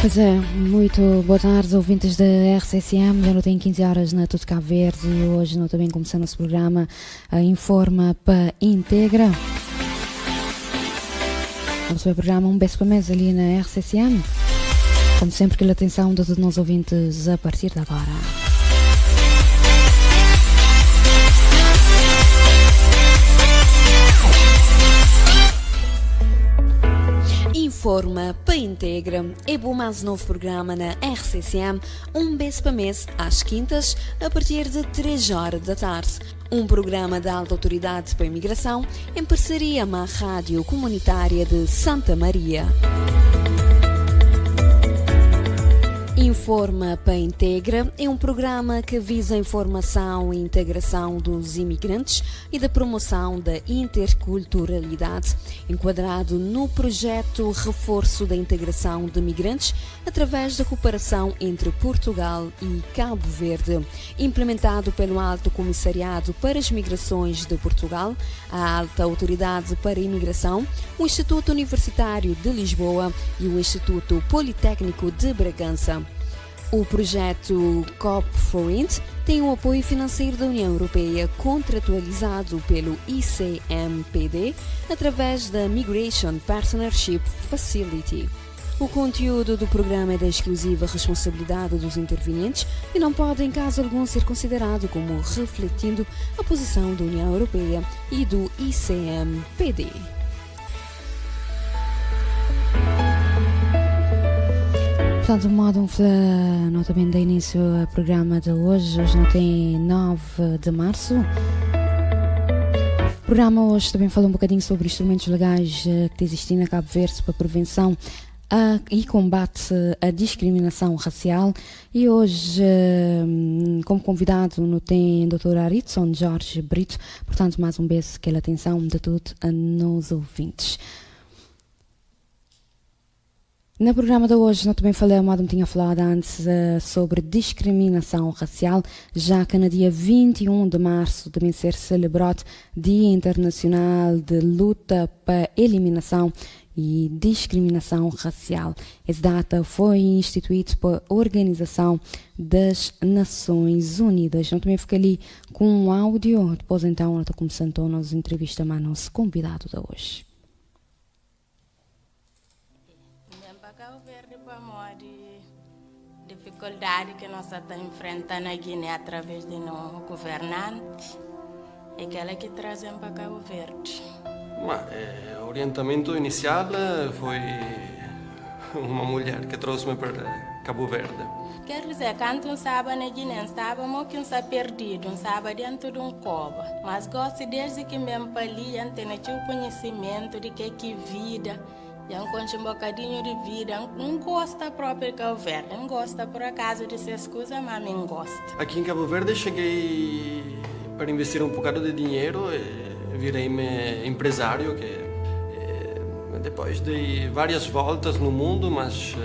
Pois é, muito boa tarde, ouvintes da RCCM. Já não tem 15 horas na Tudo Cabo Verde e hoje não também começando nosso programa Informa para Integra. Vamos ver o programa um beijo para mês ali na RCCM. Como sempre, aquela atenção de todos os nossos ouvintes a partir de agora. Informa para Integra é o mais novo programa na RCCM, um beijo para mês, às quintas, a partir de 3 horas da tarde. Um programa da Alta Autoridade para a Imigração em parceria com a Rádio Comunitária de Santa Maria. Informa para Integra é um programa que visa a informação e integração dos imigrantes e da promoção da interculturalidade, enquadrado no projeto Reforço da Integração de Migrantes através da cooperação entre Portugal e Cabo Verde, implementado pelo Alto Comissariado para as Migrações de Portugal, a Alta Autoridade para a Imigração, o Instituto Universitário de Lisboa e o Instituto Politécnico de Bragança. O projeto COP4INT tem o apoio financeiro da União Europeia, contratualizado pelo ICMPD através da Migration Partnership Facility. O conteúdo do programa é da exclusiva responsabilidade dos intervenientes e não pode, em caso algum, ser considerado como refletindo a posição da União Europeia e do ICMPD. Portanto, de modo não também dá início ao programa de hoje. Hoje não tem 9 de março. O programa hoje também fala um bocadinho sobre instrumentos legais que existem na Cabo Verde para prevenção e combate à discriminação racial. E hoje, como convidado, não tem o Dr. Aritson Jorge Brito. Portanto, mais um beijo, aquela atenção de tudo a nos ouvintes. No programa de hoje, nós também falamos, como tinha falado antes, sobre discriminação racial, já que no dia 21 de março também ser celebrado Dia Internacional de Luta para a Eliminação e Discriminação Racial. Essa data foi instituída pela Organização das Nações Unidas. Nós também fica ali com um áudio, depois então nós estamos começando a nossa entrevista com o nosso convidado de hoje. Dificuldade que nós estamos enfrentando na Guiné através de nosso governante é aquela que trazem para Cabo Verde. O orientamento inicial foi uma mulher que trouxe-me para Cabo Verde. Quer dizer, quando um sabe na Guiné, sabemos que um está perdido, um sabe dentro de um cova. Mas gosto desde que mesmo para ali, tem o conhecimento de que é vida. Já encontro um bocadinho de vida, não gosta próprio de Cabo Verde, não gosta por acaso de ser escusa, mas não gosta. Aqui em Cabo Verde cheguei para investir um bocado de dinheiro, virei-me empresário, depois de várias voltas no mundo, mas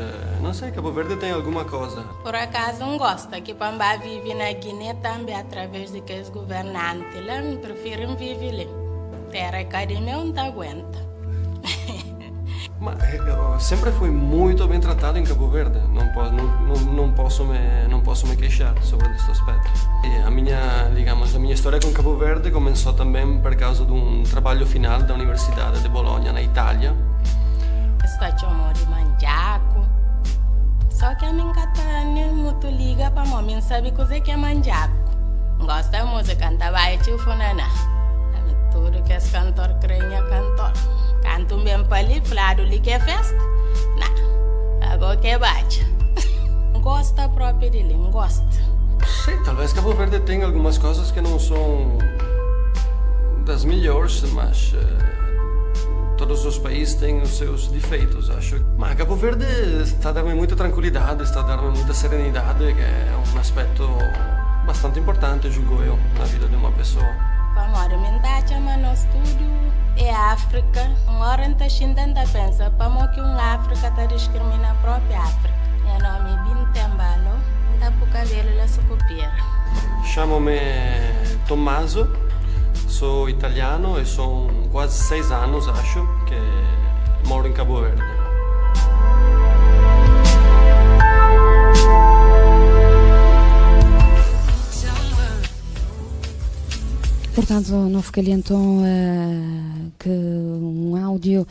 não sei, Cabo Verde tem alguma coisa. Por acaso não gosta, que Pambá vive na Guiné também através de que os governantes lá, não preferem viver lá. Terra academia não aguenta. Mas eu sempre fui muito bem tratado em Cabo Verde, não posso me queixar sobre este aspecto. E a minha história com Cabo Verde começou também por causa de um trabalho final da Universidade de Bologna, na Itália. Está chamando de manjaco, só que a minha gata nem muito liga para mim, não sabe o que é manjaco. Gosta da música, canta vai te funaná. Tudo que esse cantor creia cantor. Canto bem para ali, falado ali que é festa. Não, agora que bate. Gosta próprio dele, gosta. Sim, talvez Cabo Verde tenha algumas coisas que não são das melhores, mas todos os países têm os seus defeitos, acho. Mas Cabo Verde está dando muita tranquilidade, está dando muita serenidade, que é um aspecto bastante importante, julgo eu, na vida de uma pessoa. Para movimentar no estúdio é África. Uma hora a gente pensa para que uma África está discriminando a própria África. Meu nome é Bintembalo, da Pucavelo da Sucupira. Chamo-me Tommaso, sou italiano e são quase 6 anos, acho, que moro em Cabo Verde. portanto, não ficaria então que um áudio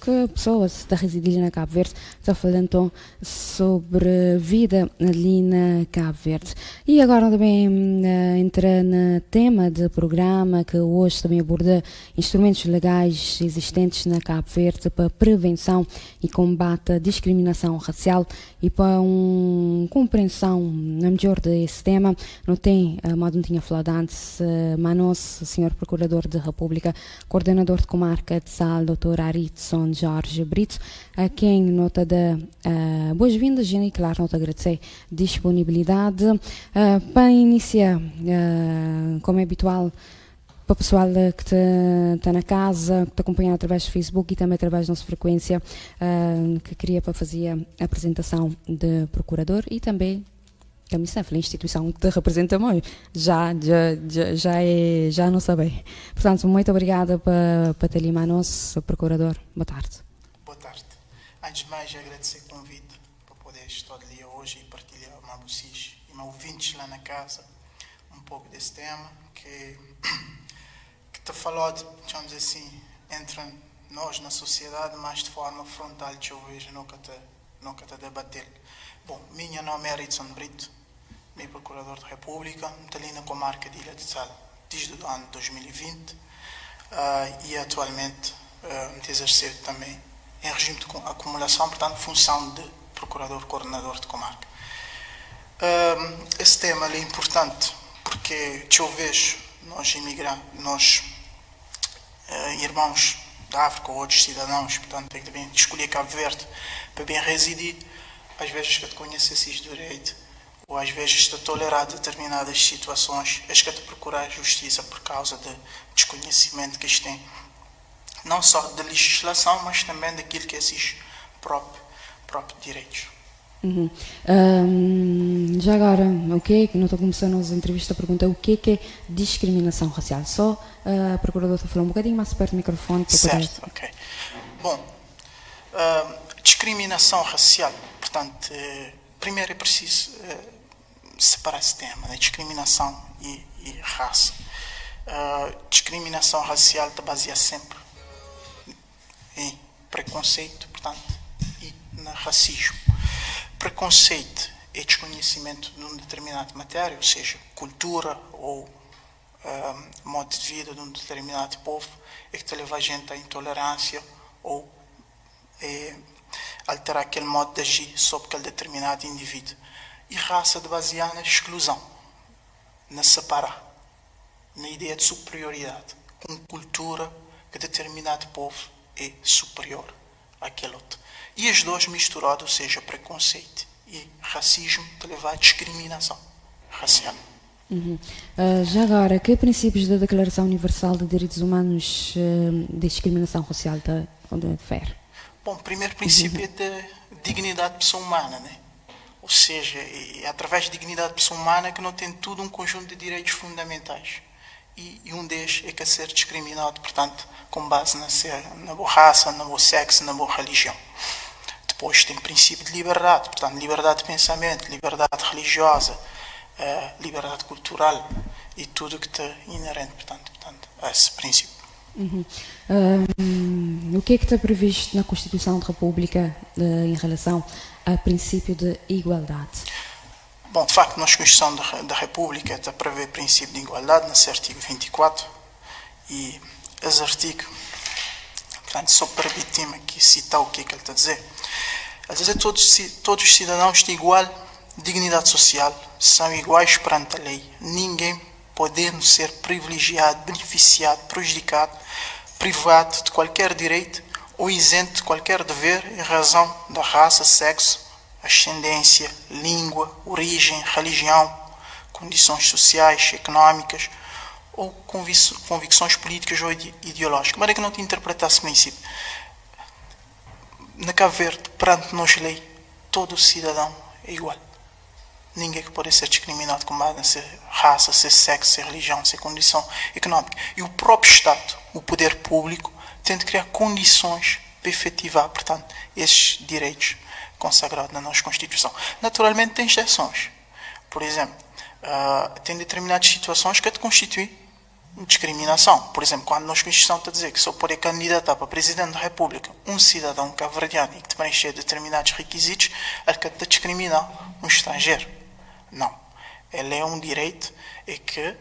que pessoas está residindo na Cabo Verde está falando então sobre vida ali na Cabo Verde. E agora também entra no tema do programa que hoje também aborda instrumentos legais existentes na Cabo Verde para prevenção e combate à discriminação racial e para uma compreensão melhor desse tema. Não tem, mas não tinha falado antes, Manos, senhor Procurador da República, coordenador de comarca de Sal, Dr. Aritson Jorge Brito, a quem nota da boas-vindas e, claro, nota agradecer a disponibilidade. Para iniciar, como é habitual, para o pessoal que está na casa, que está acompanhando através do Facebook e também através da nossa frequência, que queria para fazer a apresentação de Procurador e também a instituição que te representa muito, já não sabem. Portanto, muito obrigada para ter ali, Manos, Procurador. Boa tarde. Boa tarde. Antes de mais, agradecer o convite para poder estar ali hoje e partilhar com vocês e meus ouvintes lá na casa um pouco desse tema que te falou, digamos assim, entre nós na sociedade, mas de forma frontal, que eu vejo nunca te debater. Bom, meu nome é Aritson Brito, meu Procurador da República, estou ali na comarca de Ilha de Sal desde o ano 2020 e atualmente me exercer também em regime de acumulação, portanto, função de Procurador-Coordenador de comarca. Esse tema é importante porque eu vejo nós imigrantes, nós irmãos da África ou outros cidadãos, portanto, tem que bem escolher Cabo Verde para bem residir, às vezes que te conhece esses direitos, ou às vezes te tolerar determinadas situações, és que te procurar justiça por causa de desconhecimento que eles têm, não só da legislação, mas também daquilo que é esses próprios direitos. Uhum. Já agora, o que é que não estou começando a entrevista a perguntar o que é discriminação racial? Só a Procuradora está falando um bocadinho mais perto do microfone para certo, poder... ok. Bom, discriminação racial, portanto, primeiro é preciso separar esse tema, né? Discriminação e raça. Discriminação racial se baseia sempre em preconceito, portanto, e no racismo. Preconceito é desconhecimento de uma determinada matéria, ou seja, cultura ou modo de vida de um determinado povo, é que te leva a gente à intolerância ou alterar aquele modo de agir sobre aquele determinado indivíduo. E raça de basear na exclusão, na separar, na ideia de superioridade, com cultura que determinado povo é superior àquele outro. E as duas misturadas, ou seja, preconceito e racismo, te levar à discriminação racial. Uhum. Já agora, que princípios da Declaração Universal de Direitos Humanos de discriminação racial difere? Bom, o primeiro princípio é da dignidade da pessoa humana, né? Ou seja, é através da dignidade da pessoa humana que não tem tudo um conjunto de direitos fundamentais. E um deles é que é ser discriminado, portanto, com base na boa raça, na boa sexo, na boa religião. Depois tem o princípio de liberdade, portanto, liberdade de pensamento, liberdade religiosa, liberdade cultural e tudo que está inerente, portanto, a esse princípio. Uhum. O que é que está previsto na Constituição da República em relação ao princípio de igualdade? Bom, de facto, na Constituição da República está prevê o princípio de igualdade, nesse artigo 24, e esse artigo, portanto, só permite-me aqui citar o que é que ele está a dizer. Ele está a dizer que todos os cidadãos têm igual dignidade social, são iguais perante a lei. Ninguém podendo ser privilegiado, beneficiado, prejudicado, privado de qualquer direito ou isento de qualquer dever em razão da raça, sexo, ascendência, língua, origem, religião, condições sociais, económicas ou convicções políticas ou ideológicas. Mas é que não te interpretar esse princípio. Na Cabo Verde, perante nós lei, todo cidadão é igual. Ninguém que pode ser discriminado com base em ser raça, ser sexo, ser religião, ser condição económica. E o próprio Estado, o poder público, tem de criar condições para efetivar, portanto, esses direitos consagrados na nossa Constituição. Naturalmente tem exceções. Por exemplo, tem determinadas situações que te constituem discriminação. Por exemplo, quando a nossa Constituição está a dizer que só pode candidatar para Presidente da República um cidadão cabo-verdiano e que te preencher determinados requisitos, é que te discrimina um estrangeiro. Não. Ele é um direito que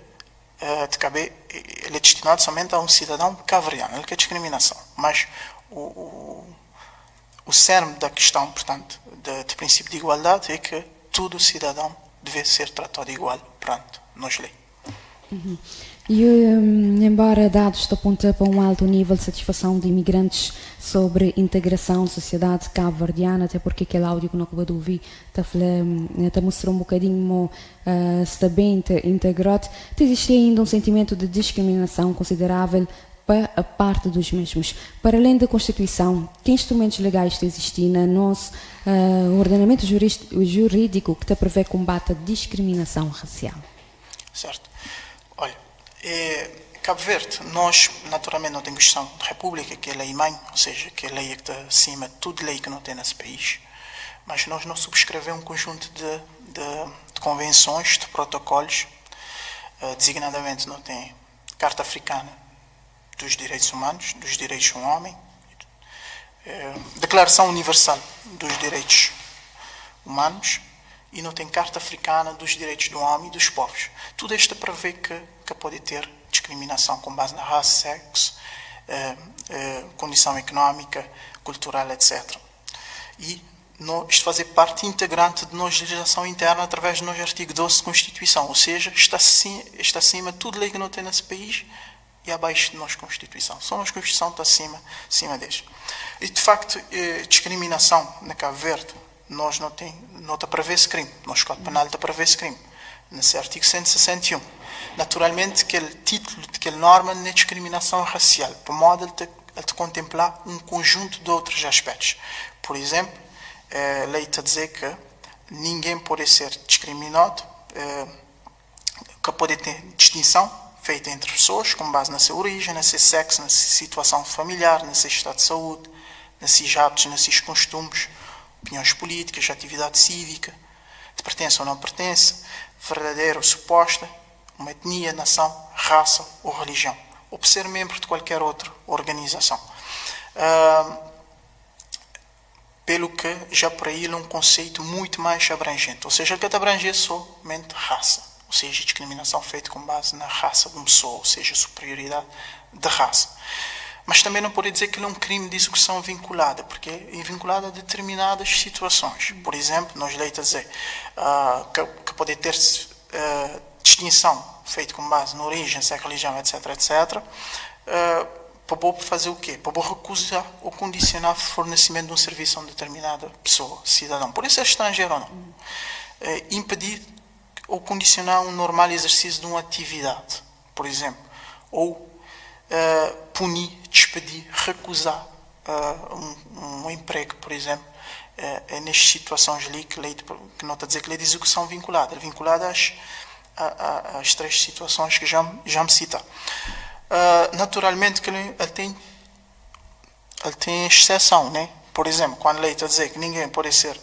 ele é destinado somente a um cidadão cabo-verdiano. Ele que é discriminação. Mas o cerne da questão, portanto, de princípio de igualdade é que todo cidadão deve ser tratado igual perante nós lei. E, embora dados apontam para um alto nível de satisfação de imigrantes sobre integração na sociedade cabo-verdiana, até porque aquele áudio que não acabou de ouvir está mostrando um bocadinho está bem integrado, existe ainda um sentimento de discriminação considerável para a parte dos mesmos. Para além da Constituição, que instrumentos legais existem no nosso ordenamento jurídico que prevê combate à discriminação racial? Certo. Olha, Cabo Verde, nós naturalmente não temos Constituição de República, que é lei mãe, ou seja, que é a lei que está acima de tudo lei que não tem nesse país, mas nós não subscrevemos um conjunto de convenções, de protocolos, designadamente não tem Carta Africana dos Direitos Humanos, dos Direitos do Homem, Declaração Universal dos Direitos Humanos, e não tem Carta Africana dos Direitos do Homem e dos Povos. Tudo isto prevê que pode ter discriminação com base na raça, sexo, condição económica, cultural, etc. E isto fazer parte integrante de nossa legislação interna através do nosso artigo 12 da Constituição, ou seja, está acima de tudo lei que não tem nesse país e abaixo de nossa Constituição. Só nossa Constituição está acima deles. E, de facto, discriminação na Cabo Verde, nós não está prevê esse crime. Nosso Código Penal está prevê esse crime. Nesse artigo 161. Naturalmente, aquele título, aquela norma não é discriminação racial, por modo de contemplar um conjunto de outros aspectos. Por exemplo, a lei está a dizer que ninguém pode ser discriminado, que pode ter distinção feita entre pessoas com base na sua origem, na seu sexo, na sua situação familiar, no seu estado de saúde, nos seus hábitos, nos seus costumes, opiniões políticas, atividade cívica, de pertença ou não pertença, verdadeira ou suposta, uma etnia, nação, raça ou religião, ou por ser membro de qualquer outra organização. Pelo que já por aí é um conceito muito mais abrangente, ou seja, ele que abrange somente raça, ou seja, discriminação feita com base na raça de uma pessoa, ou seja, superioridade de raça. Mas também não pode dizer que ele é um crime de execução vinculada, porque é vinculado a determinadas situações. Por exemplo, nós lei está a dizer que pode ter distinção feita com base na origem, sexo, religião, etc., etc., para fazer o quê? Para recusar ou condicionar o fornecimento de um serviço a uma determinada pessoa, cidadão. Por isso é estrangeiro ou não. Impedir ou condicionar um normal exercício de uma atividade, por exemplo. Ou punir, despedir, recusar um emprego, por exemplo, nestas situações ali que não está a dizer que lei de execução vinculada. É vinculada às três situações que já me cita. Naturalmente que ele tem exceção, né? Por exemplo, quando a lei está a dizer que ninguém pode ser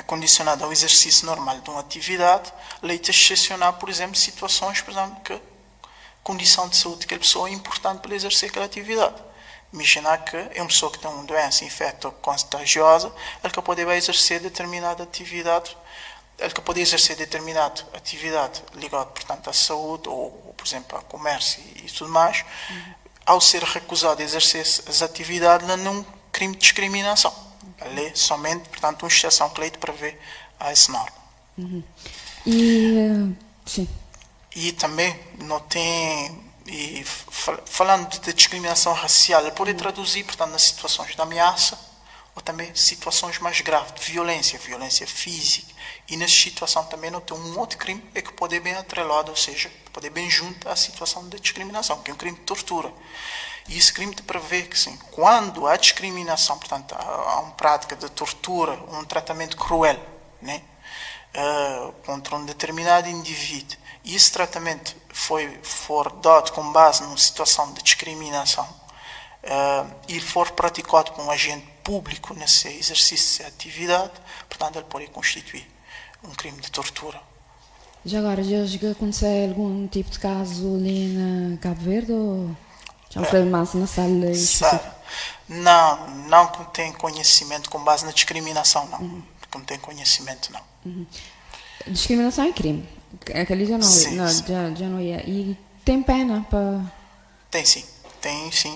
condicionado ao exercício normal de uma atividade, a lei está a excepcionar, por exemplo, situações, por exemplo, que condição de saúde daquela pessoa é importante para exercer aquela atividade. Imaginar que é uma pessoa que tem uma doença infecto-contagiosa, ela que pode exercer determinada atividade, ligada, portanto, à saúde ou, por exemplo, ao comércio e tudo mais, ao ser recusado a exercer as atividades, não é um crime de discriminação. A lei somente, portanto, uma exceção que a lei prevê a essa norma. Sim. E também não tem, falando de discriminação racial, ele pode traduzir, portanto, nas situações de ameaça ou também situações mais graves de violência física. E nessa situação também não tem um outro crime que pode ir bem atrelado, ou seja, pode ir bem junto à situação de discriminação, que é um crime de tortura. E esse crime te prevê que, sim, quando há discriminação, portanto, há uma prática de tortura, um tratamento cruel, né, contra um determinado indivíduo, e esse tratamento for dado com base numa situação de discriminação, e for praticado por um agente público nesse exercício de atividade, portanto, ele pode constituir um crime de tortura Já agora, já aconteceu algum tipo de caso ali na Cabo Verde ou já foi mais na sala? Não que tem conhecimento com base na discriminação, não. Que não tem conhecimento, não. Discriminação é crime. Aquele já não, Sim. já não é. E tem pena para... Tem sim.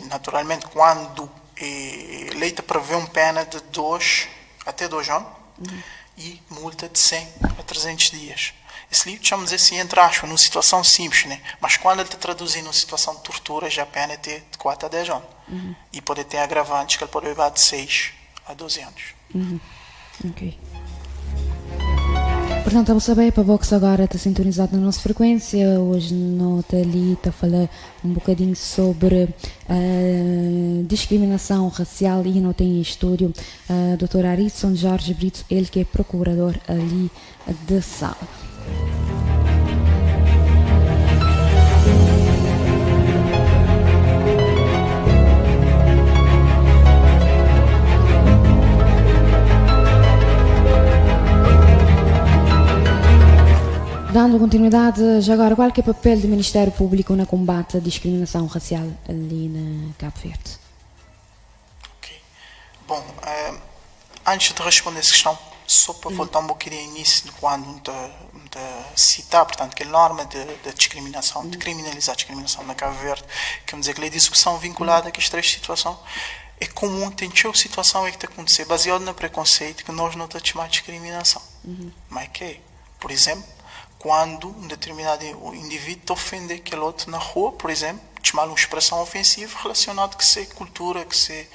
Naturalmente, quando a lei prevê uma pena de 2 até 2 anos e multa de 100 a 300 dias. Esse livro chamamos assim, entre aspas, numa situação simples, né? Mas quando ele te traduzir numa situação de tortura, já a pena é de 4 a 10 anos. E pode ter agravantes que ele pode levar de 6 a 12 anos. Ok. Portanto, vamos saber para Vox agora está sintonizado na nossa frequência. Hoje não está ali, está a falar um bocadinho sobre discriminação racial e não tem em estúdio a doutora Arisson Jorge Brito, ele que é procurador ali de Sal. Dando continuidade, já agora, qual que é o papel do Ministério Público no combate à discriminação racial ali na Cabo Verde? Ok. Bom, antes de responder essa questão, só para voltar um bocadinho ao início de quando citar, portanto, que a norma de discriminação, de criminalizar a discriminação na Cabo Verde, quer dizer que a lei de execução vinculada a estas 3 situações, é comum, tem uma situação é que está a acontecer, baseado no preconceito, que nós não estamos a chamar de discriminação. Mas que, por exemplo, quando um determinado indivíduo ofende aquele outro na rua, por exemplo, chamar uma expressão ofensiva relacionada com ser cultura, com ser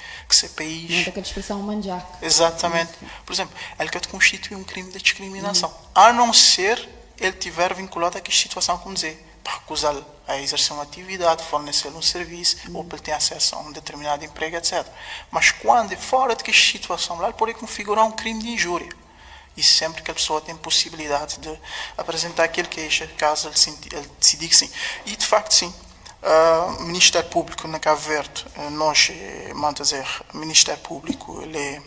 país. Não aquela expressão manjac. Exatamente. Por exemplo, ele quer constituir um crime de discriminação, a não ser ele estiver vinculado àquela situação, como dizer, para recusar a exercer uma atividade, fornecer um serviço, ou para ele ter acesso a um determinado emprego, etc. Mas quando é fora daquela situação, lá ele pode configurar um crime de injúria. E sempre que a pessoa tem possibilidade de apresentar aquele queixa, caso ele decidir que sim. E de facto sim, o Ministério Público na Cabo Verde, nós, o Ministério Público, ele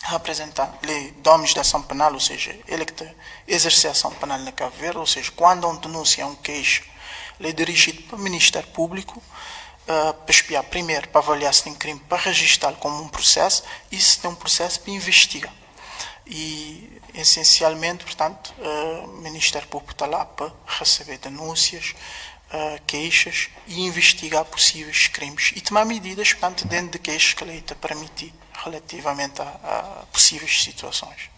representa, ele dá-nos de ação penal, ou seja, ele que exerce a ação penal na Cabo Verde, ou seja, quando um denuncia um queixo, ele é dirigido para o Ministério Público, para espiar primeiro, para avaliar se tem crime, para registrá-lo como um processo, e se tem um processo para investigar. E, essencialmente, portanto, o Ministério Público está lá para receber denúncias, queixas e investigar possíveis crimes e tomar medidas, portanto, dentro de queixas que a lei te permite relativamente a possíveis situações.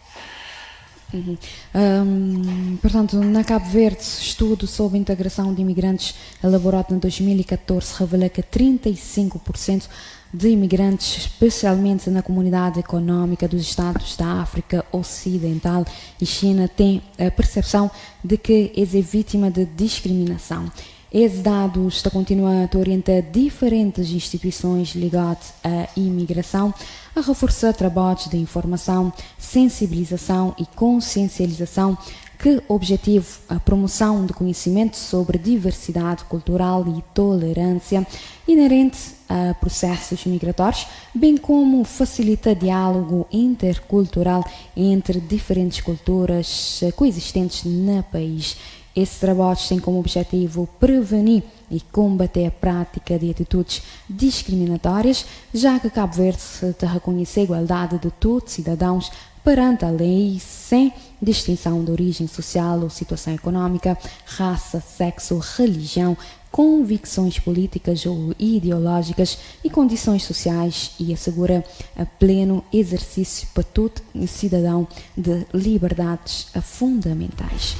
Portanto, na Cabo Verde, estudo sobre integração de imigrantes elaborado em 2014 revela que 35% de imigrantes, especialmente na comunidade econômica dos Estados da África Ocidental e China, têm a percepção de que é vítima de discriminação. Esses dados continuam a orientar diferentes instituições ligadas à imigração a reforçar trabalhos de informação, sensibilização e consciencialização que objetivo a promoção de conhecimento sobre diversidade cultural e tolerância inerente a processos migratórios, bem como facilitar diálogo intercultural entre diferentes culturas coexistentes no país. Esses trabalhos têm como objetivo prevenir e combater a prática de atitudes discriminatórias, já que Cabo Verde te reconhece a igualdade de todos os cidadãos perante a lei, sem distinção de origem social ou situação econômica, raça, sexo, religião, convicções políticas ou ideológicas e condições sociais, e assegura a pleno exercício para todo cidadão de liberdades fundamentais.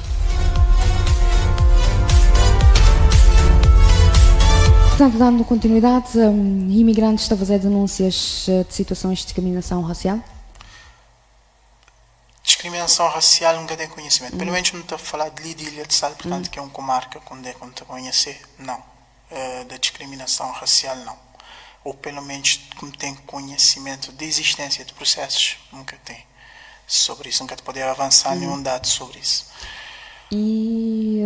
Portanto, dando continuidade, imigrantes estão a fazer denúncias de situações de discriminação racial? Discriminação racial nunca tem conhecimento. Pelo menos não estou a falar de Ilha de Sal, portanto, que é uma comarca onde te conhecer, não. Da discriminação racial, não. Ou pelo menos como tem conhecimento de existência de processos, nunca tem sobre isso, nunca te poder avançar nenhum dado sobre isso. E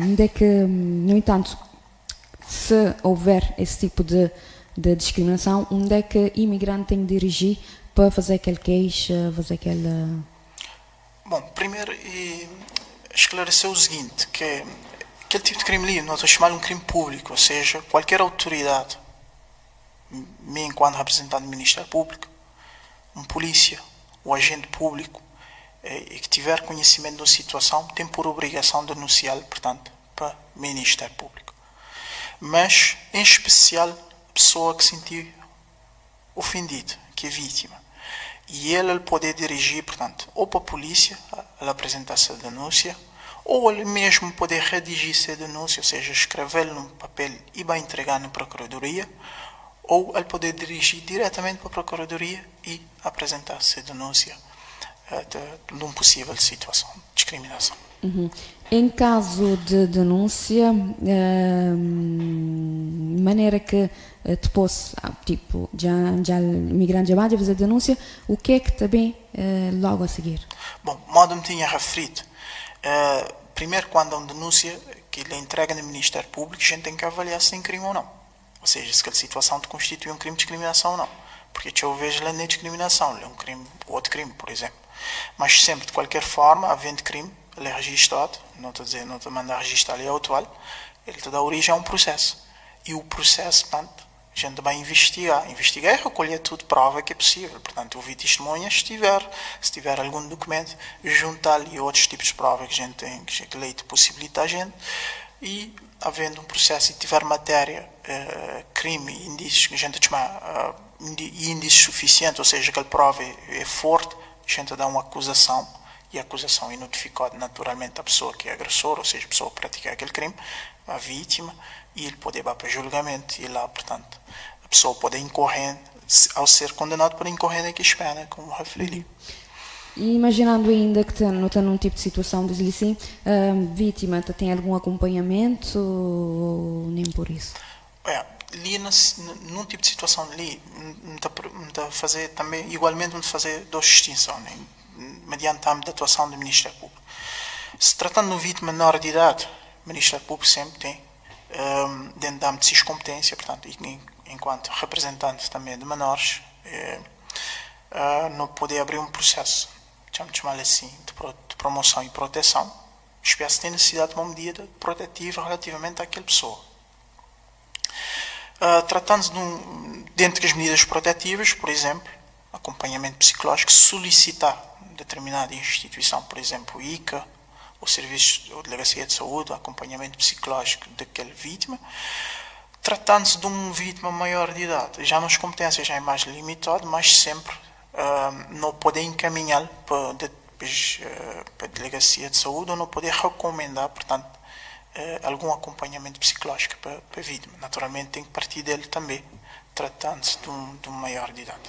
onde é que, no entanto, se houver esse tipo de discriminação, onde é que o imigrante tem de dirigir para fazer aquele queixa, fazer aquela... Bom, primeiro, esclareceu o seguinte, que aquele tipo de crime ali, nós a chamar um crime público, ou seja, qualquer autoridade, me enquanto representante do Ministério Público, um polícia, o agente público, e que tiver conhecimento da situação, tem por obrigação denunciá-lo, portanto, para o Ministério Público. Mas, em especial, a pessoa que se sentiu ofendida, que é vítima. E ele poder dirigir, portanto, ou para a polícia, ele apresentar essa denúncia, ou ele mesmo poder redigir essa denúncia, ou seja, escrever num papel e vai entregar na Procuradoria, ou ele poder dirigir diretamente para a Procuradoria e apresentar essa denúncia de uma possível situação de discriminação. Uhum. Em caso de denúncia, maneira que depois, tipo, já o imigrante já vai fazer denúncia, o que é que também logo a seguir? Bom, modo me tinha referido, primeiro quando há uma denúncia que ele entrega no Ministério Público, a gente tem que avaliar se tem crime ou não. Ou seja, se aquela situação te constitui um crime de discriminação ou não. Porque eu vejo lá não é discriminação, é um crime, outro crime, por exemplo. Mas sempre, de qualquer forma, havendo crime, ele é registrado, não estou a dizer, não estou a mandar registrar ali autual, ele te dá origem a um processo. E o processo, portanto, a gente vai investigar. Investigar é recolher tudo prova que é possível. Portanto, ouvir testemunhas, se tiver algum documento, juntar ali outros tipos de prova que a gente tem, que a lei possibilita a gente, e havendo um processo e tiver matéria, crime, indícios, que a gente chama índices suficientes, ou seja, que a prova é forte, a gente dá uma acusação, e a acusação é notificada naturalmente à pessoa que é agressor, ou seja, a pessoa que pratica aquele crime, a vítima, e ele pode ir para julgamento, e lá, portanto, a pessoa pode incorrer, ao ser condenado, pode incorrer naquela pena, como referi. E imaginando ainda que não está num tipo de situação, diz-lhe assim, a vítima tem algum acompanhamento ou nem por isso? Ali, num tipo de situação ali, me fazer também, igualmente, me fazer duas distinções, né? Mediante a âmbito de atuação do Ministério Público. Se tratando de uma vítima menor de idade, o Ministério Público sempre tem, dentro da âmbito de sua competência, portanto, enquanto representante também de menores, não poder abrir um processo, chamar assim, de promoção e proteção, espécie tem necessidade de uma medida protetiva relativamente àquela pessoa. Tratando-se dentro das medidas protetivas, por exemplo, acompanhamento psicológico, solicitar determinada instituição, por exemplo, o ICA, o Serviço ou Delegacia de Saúde, o acompanhamento psicológico daquela vítima. Tratando-se de uma vítima maior de idade, já nas competências já é mais limitado, mas sempre não poder encaminhá-lo para a Delegacia de Saúde ou não poder recomendar, portanto, algum acompanhamento psicológico para a vítima. Naturalmente tem que partir dele também, tratando-se de um maior de idade.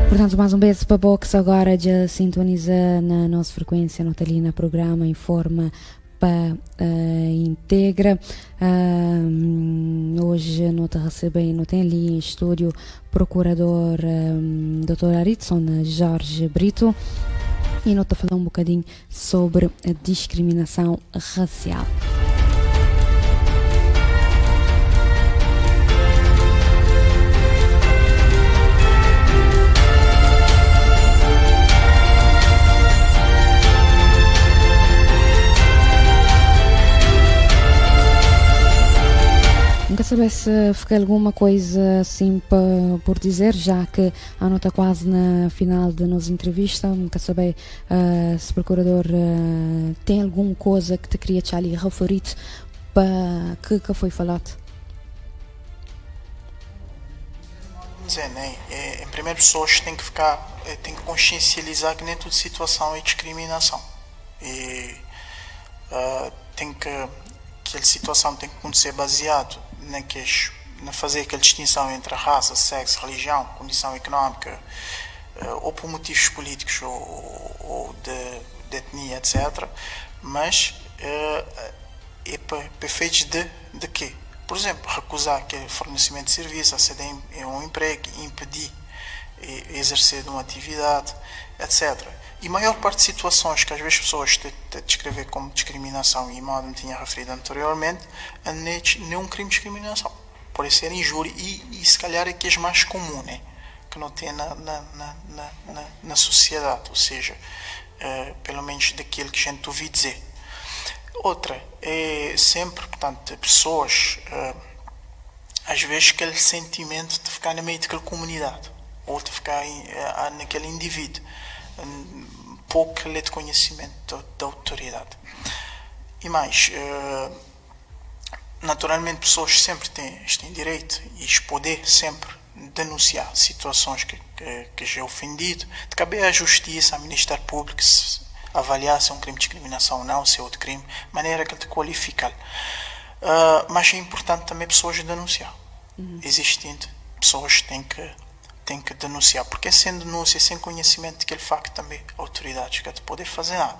Portanto, mais um beijo para Box agora já sintoniza na nossa frequência, nota ali no programa Informa para Integra. Hoje nota recebe, não tem ali em estúdio procurador Dr. Aritson Jorge Brito e nota falar um bocadinho sobre a discriminação racial. Nunca saber se fica alguma coisa assim por dizer, já que a nota está quase na final da nossa entrevista. Nunca saber se o procurador tem alguma coisa que te queria te ali referir para que foi falado. Dizer, né? Em primeiro, pessoas têm que consciencializar que nem toda situação é discriminação. E aquela situação tem que acontecer baseado na fazer aquela distinção entre a raça, sexo, religião, condição económica, ou por motivos políticos ou de etnia, etc. Mas é para efeitos de quê? por exemplo, recusar aquele fornecimento de serviço, aceder a um emprego, impedir exercer uma atividade, etc. E a maior parte de situações que às vezes pessoas te descrever como discriminação, e mal me tinha referido anteriormente, não é um crime de discriminação. Pode ser injúria e se calhar é que é mais comum, né? Que não tem na sociedade, ou seja, pelo menos daquilo que a gente ouvi dizer. Outra é sempre, portanto, pessoas, às vezes, aquele sentimento de ficar no meio daquela comunidade, ou de ficar naquele indivíduo, pouco lê de conhecimento da autoridade. E mais, naturalmente, pessoas sempre têm direito e poder sempre denunciar situações que já é ofendido, de caber à justiça, ao Ministério Público, avaliar se é um crime de discriminação ou não, se é outro crime, de maneira que ele te qualifica. Mas é importante também pessoas denunciar. Existindo, pessoas têm que denunciar, porque sem denúncia, sem conhecimento daquele facto, também autoridades que te podem fazer nada.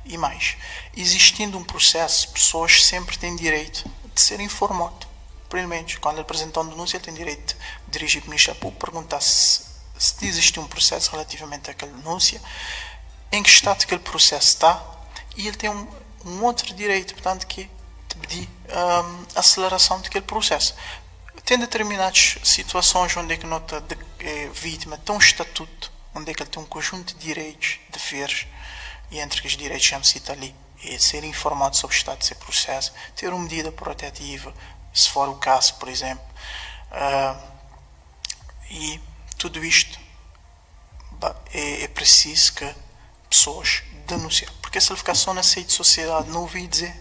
E mais, existindo um processo, pessoas sempre têm direito de ser informadas. Primeiramente, quando ele apresenta uma denúncia, ele tem direito de dirigir para o Ministério Público, perguntar se existe um processo relativamente àquela denúncia, em que estado aquele processo está, e ele tem um outro direito, portanto, que é de pedir aceleração daquele processo. Tem determinadas situações onde é que nota vítima tem um estatuto, onde é que ele tem um conjunto de direitos, deveres, e entre os direitos já me cita ali, é ser informado sobre o estado desse processo, ter uma medida protetiva, se for o caso, por exemplo, e tudo isto é preciso que pessoas denunciem, porque se ele ficar só na saída de sociedade, não ouvi dizer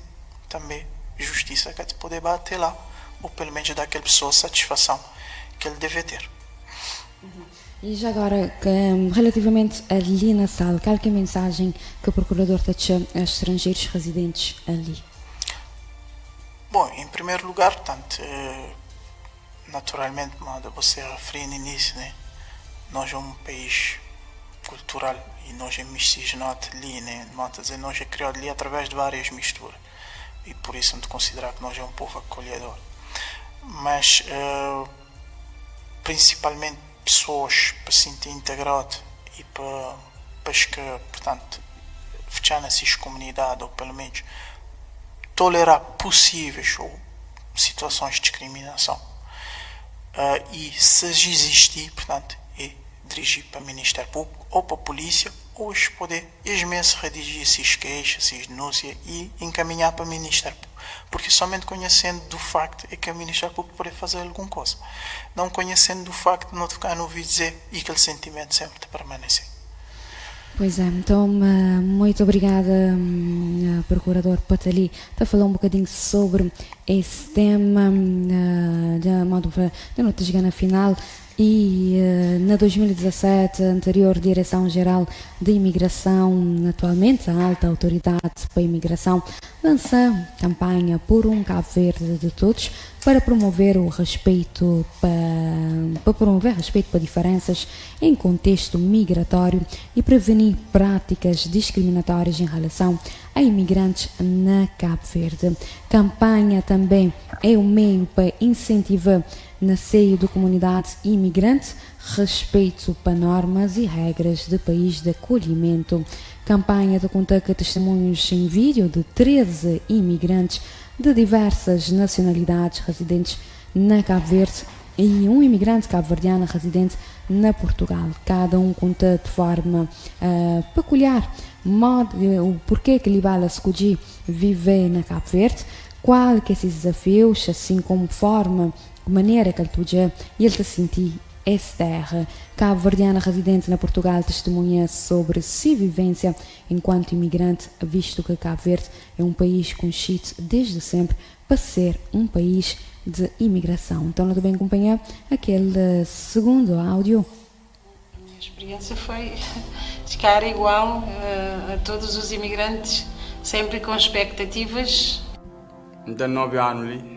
também justiça que te poder bater lá, ou pelo menos dar àquela pessoa a satisfação que ele deve ter. E já agora, relativamente ali na sala, qual é a mensagem que o procurador deixa a estrangeiros residentes ali? Bom, em primeiro lugar, portanto, naturalmente, como você referiu no início, né? Nós é um país cultural e nós é miscigenado ali, né? Nós é criado ali através de várias misturas e por isso não considerar que nós é um povo acolhedor. Mas, principalmente, pessoas para se sentir integrado e para que, portanto, fechar nessas comunidades, ou pelo menos tolerar possíveis ou situações de discriminação. E se existir, portanto, é dirigir para o Ministério Público ou para a polícia, ou poder mesmo redigir essas queixas, essas denúncias e encaminhar para o Ministério Público. Porque somente conhecendo do facto é que o Ministério Público pode fazer alguma coisa. Não conhecendo do facto, não ficar no ouvido dizer e aquele sentimento sempre te permanecer. Pois é, então muito obrigada, Procurador Patali. Está a falar um bocadinho sobre esse tema da nota chegando na final. E na 2017, a anterior Direção-Geral de Imigração, atualmente a Alta Autoridade para a Imigração, lança campanha por um Cabo Verde de todos para promover o respeito para diferenças em contexto migratório e prevenir práticas discriminatórias em relação a imigrantes na Cabo Verde. Campanha também é um meio para incentivar no seio da comunidade imigrante, respeito para normas e regras do país de acolhimento. Campanha de conta com testemunhos em vídeo de 13 imigrantes de diversas nacionalidades residentes na Cabo Verde e um imigrante cabo-verdiano residente na Portugal. Cada um conta de forma peculiar o porquê que lhe vale escolher viver na Cabo Verde, qual que esses desafios, assim como forma maneira que ele te sentir essa terra. Cabo-verdiana residente na Portugal testemunha sobre sua vivência enquanto imigrante, visto que Cabo Verde é um país conhecido desde sempre para ser um país de imigração. Então, não bem acompanhar aquele segundo áudio. A minha experiência foi ficar igual a todos os imigrantes, sempre com expectativas. Então, 9 anos ali.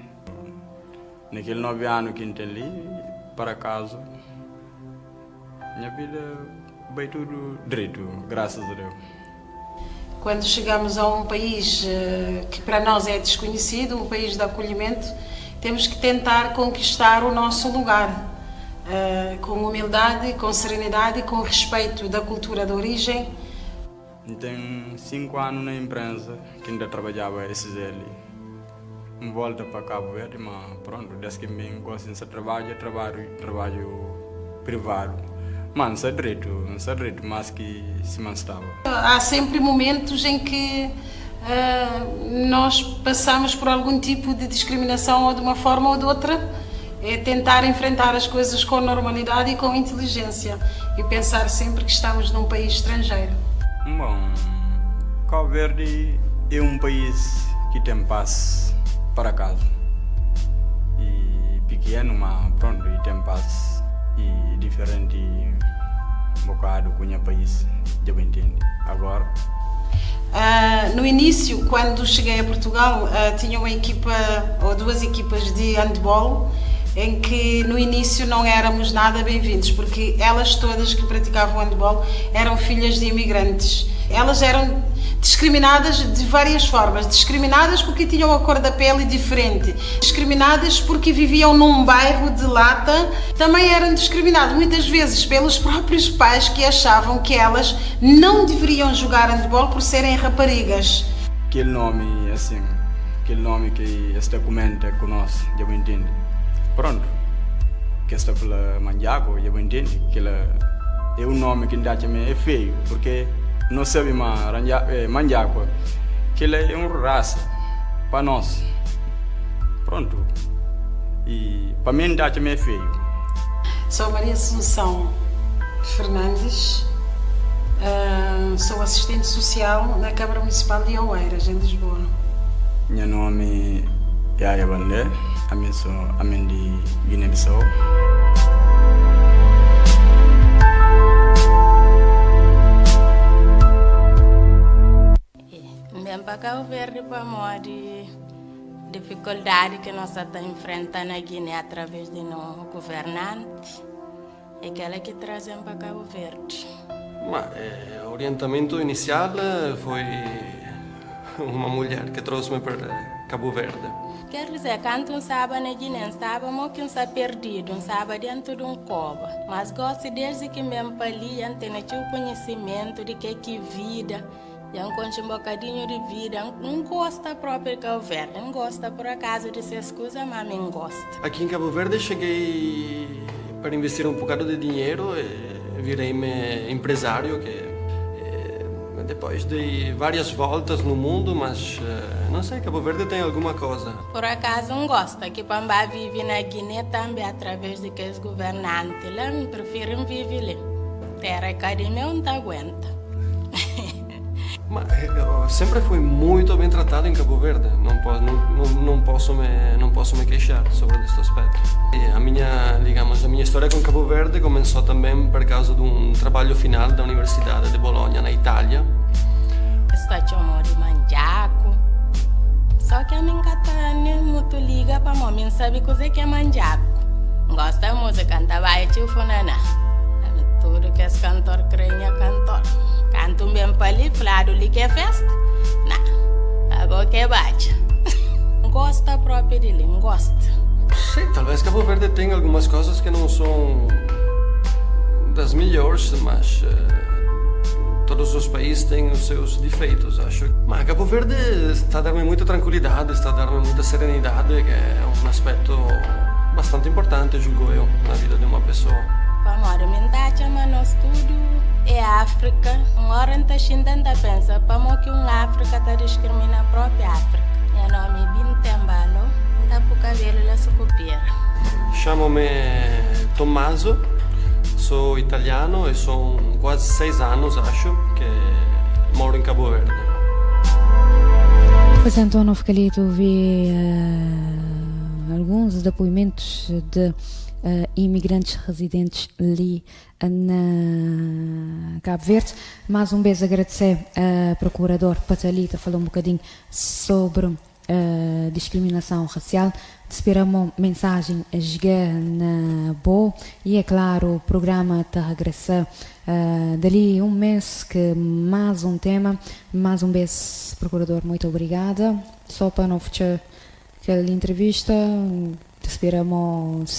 Naquele 9 anos que entrei ali, para acaso, minha vida veio tudo direito, graças a Deus. Quando chegamos a um país que para nós é desconhecido, um país de acolhimento, temos que tentar conquistar o nosso lugar, com humildade, com serenidade e com respeito da cultura de origem. Tenho 5 anos na empresa que ainda trabalhava esses ali. Volta para Cabo Verde, mas pronto, desde que me gosto de trabalho privado. Mas não sei direito, mas que se manstava. Há sempre momentos em que nós passamos por algum tipo de discriminação ou de uma forma ou de outra. É tentar enfrentar as coisas com normalidade e com inteligência e pensar sempre que estamos num país estrangeiro. Bom, Cabo Verde é um país que tem paz para casa. E pequeno, mas pronto, e tem paz. E diferente um bocado com o país, já me entende. Agora... no início, quando cheguei a Portugal, tinha uma equipa ou 2 equipas de handball, em que no início não éramos nada bem-vindos, porque elas todas que praticavam handball eram filhas de imigrantes. Elas eram discriminadas de várias formas, discriminadas porque tinham a cor da pele diferente, discriminadas porque viviam num bairro de lata, também eram discriminadas muitas vezes pelos próprios pais que achavam que elas não deveriam jogar handball por serem raparigas. Aquele nome assim, aquele nome que este comenta conosco, já me entende. Pronto, que está pela Mandiaco, já me entende, que é um nome que ainda é feio, porque não sabe mais Mandiaco, que ele é uma raça para nós. Pronto, e para mim ainda é feio. Sou Maria Assunção Fernandes, sou assistente social na Câmara Municipal de Oeiras, em Lisboa. Meu nome é Aya Bandé, eu sou de Guiné-Bissau. Bem para Cabo Verde, para a dificuldade que nós estamos enfrentando na Guiné através de nosso governante, é aquela que trazem para Cabo Verde. O orientamento inicial foi uma mulher que trouxe-me para Cabo Verde. Quer dizer, quando um estava na Guiné, estava que um estava perdido, um estava dentro de um cova. Mas gosto desde que me empali, tinha o conhecimento de que é vida, já encontro um bocadinho de vida, não gosta próprio de Cabo Verde, não gosta por acaso de ser escusa, mas me gosta. Aqui em Cabo Verde cheguei para investir um bocado de dinheiro, virei-me empresário, depois de várias voltas no mundo, mas não sei, Cabo Verde tem alguma coisa. Por acaso não gosta, que Pambá vive na Guiné também através de que os governantes lá, preferem viver lá. Terra academia não aguenta. Mas sempre fui muito bem tratado em Cabo Verde, não posso me queixar sobre este aspecto. E a minha história com Cabo Verde começou também por causa de um trabalho final da Universidade de Bolonha, na Itália. Estou de Mandiaco, só que a minha catane muito liga para mim, não sabe o que é Mandiaco. Gosta da música, cantava e tio Funaná. Tudo que esse cantor creia cantor. Canto bem para ali, falado ali que é festa. Não, agora que bate. Gosta próprio dele, gosta. Sim, talvez Cabo Verde tenha algumas coisas que não são das melhores, mas todos os países têm os seus defeitos, acho. Mas Cabo Verde está a dar-me muita tranquilidade, está a dar-me muita serenidade, que é um aspecto bastante importante, julgo eu, na vida de uma pessoa. Para mim, chama no estúdio é África. Uma hora está xindando a pensa, para que África está discriminando a própria África. Meu nome é Bintembalo, está por cabelo lá sucupira. Chamo-me Tommaso, sou italiano e são quase 6 anos, acho, que moro em Cabo Verde. Pois então, não ficaria a ouvir alguns depoimentos de imigrantes residentes ali na Cabo Verde. Mais um beijo, agradecer a Procurador Patalita, falou um bocadinho sobre discriminação racial. Esperamos mensagem a chegar na boa e é claro o programa está a regressar dali um mês, que mais um tema, mais um beijo, Procurador, muito obrigada. Só para não fechar aquela entrevista, esperamos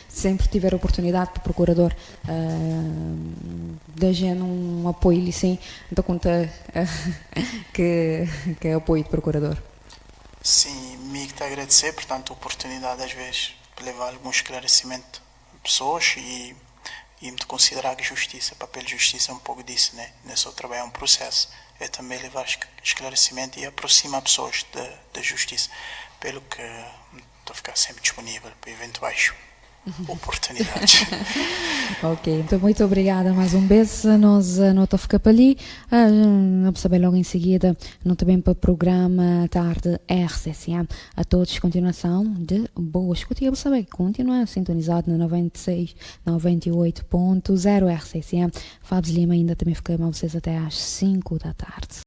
sempre tiver oportunidade para o procurador dar um apoio, sim, então conta que é apoio do procurador. Sim, me está a agradecer, portanto, a oportunidade às vezes de levar algum esclarecimento a pessoas e me considerar que justiça, papel de justiça é um pouco disso, né? Não é só trabalhar um processo, é também levar esclarecimento e aproximar pessoas da justiça, pelo que estou a ficar sempre disponível para eventuais oportunidades. Ok, então muito obrigada mais um beijo. Nós não estou a ficar para ali. Vamos saber logo em seguida, não também para o programa Tarde RCCM. A todos, continuação de boa escuta. E eu vou saber que continua sintonizado na 98.0 RCCM. Fábio Lima ainda também fica com vocês até às 5 da tarde.